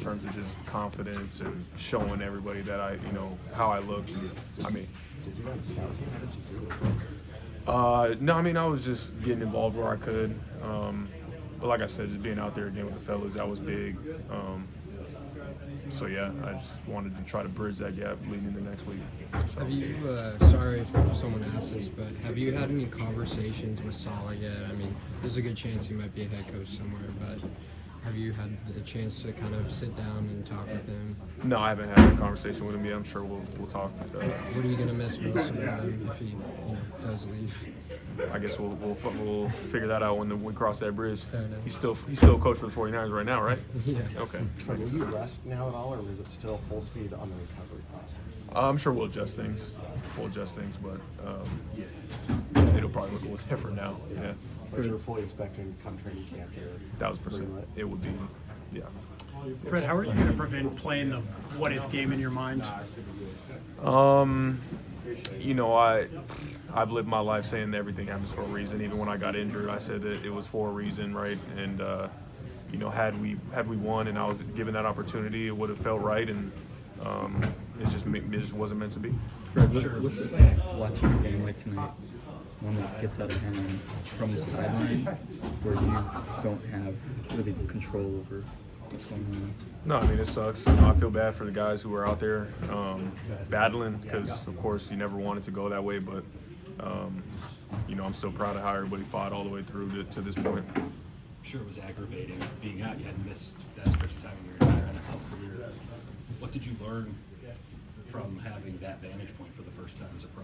terms of just confidence and showing everybody that how I look. I mean, Did you have a scout team? How did you do it? no, I mean, I was just getting involved where I could. But like I said, just being out there again with the fellas, that was big. So yeah, I just wanted to try to bridge that gap leading into next week. So. Have you, sorry if someone asked this, but have you had any conversations with Saleh yet? I mean, there's a good chance he might be a head coach somewhere, but have you had a chance to kind of sit down and talk with him? No, I haven't had a conversation with him yet. I'm sure we'll talk. What are you going to miss most about him if he does leave? I guess we'll figure that out when we cross that bridge. Fair enough. He's still a coach for the 49ers right now, right? Yeah. Okay. Will you rest now at all, or is it still full speed on the recovery process? I'm sure we'll adjust things. But it'll probably look a little different now. Yeah. But you're fully expecting come training camp here. 1,000%. It would be, yeah. Fred, how are you going to prevent playing the what-if game in your mind? I've lived my life saying that everything happens for a reason. Even when I got injured, I said that it was for a reason, right? And had we won and I was given that opportunity, it would have felt right. And it just wasn't meant to be. Fred, what's it like watching a game like tonight, one that gets out of hand from the sideline, where you don't have really control over what's going on? No, I mean, it sucks. I feel bad for the guys who are out there battling because, of course, you never want it to go that way. But, I'm still proud of how everybody fought all the way through to this point. I'm sure it was aggravating being out. You hadn't missed that stretch of time in your entire NFL career. What did you learn from having that vantage point for the first time as a pro?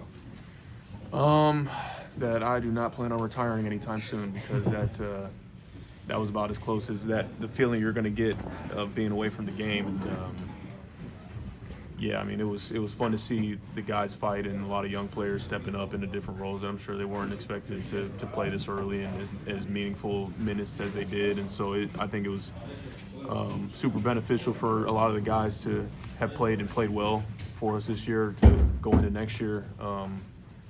That I do not plan on retiring anytime soon because that was about as close as the feeling you're going to get of being away from the game. And, it was fun to see the guys fight and a lot of young players stepping up into different roles. I'm sure they weren't expected to play this early and as meaningful minutes as they did. And so I think it was super beneficial for a lot of the guys to have played well for us this year to go into next year on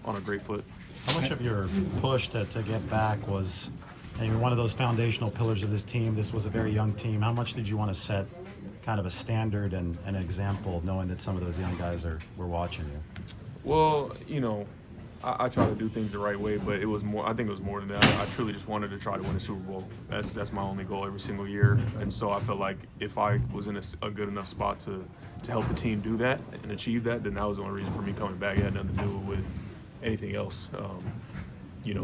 a great foot. How much of your push to get back was, and you're one of those foundational pillars of this team. This was a very young team. How much did you want to set kind of a standard and an example, knowing that some of those young guys were watching you? Well, I try to do things the right way, but it was more. I think it was more than that. I truly just wanted to try to win a Super Bowl. That's my only goal every single year, and so I felt like if I was in a good enough spot to help the team do that and achieve that, then that was the only reason for me coming back. It had nothing to do with anything else.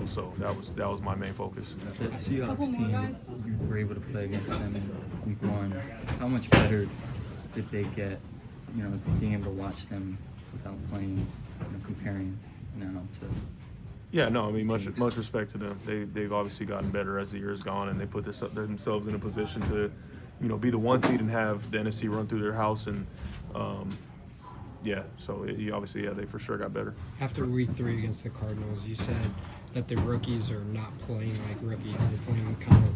So that was my main focus. The Seahawks team, you were able to play against them in week 1. How much better did they get, being able to watch them without playing, comparing now to... Yeah, no, I mean, much respect to them. They've obviously gotten better as the year's gone, and they put themselves in a position to, be the 1 seed and have the NFC run through their house. And, they for sure got better. After week 3 against the Cardinals, you said that the rookies are not playing like rookies. They're playing kind of,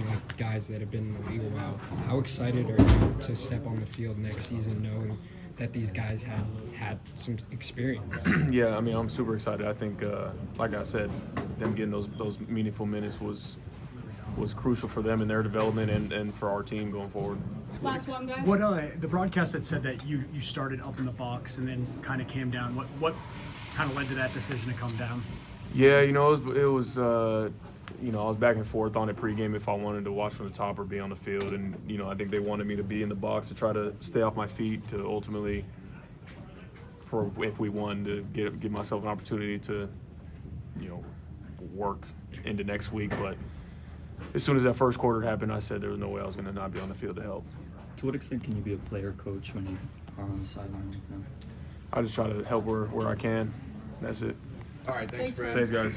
like guys that have been in the league a while. How excited are you to step on the field next season knowing that these guys have had some experience? Yeah, I mean, I'm super excited. I think, like I said, them getting those meaningful minutes was crucial for them in their development and for our team going forward. Last one, guys. What the broadcast had said that you started up in the box and then kind of came down. What kind of led to that decision to come down? Yeah, it was I was back and forth on it pregame if I wanted to watch from the top or be on the field, and I think they wanted me to be in the box to try to stay off my feet to ultimately, for if we won, to give myself an opportunity to, work into next week. But as soon as that first quarter happened, I said there was no way I was going to not be on the field to help. To what extent can you be a player coach when you are on the sideline with them? I just try to help where I can. That's it. All right, thanks, Fred. Thanks, guys.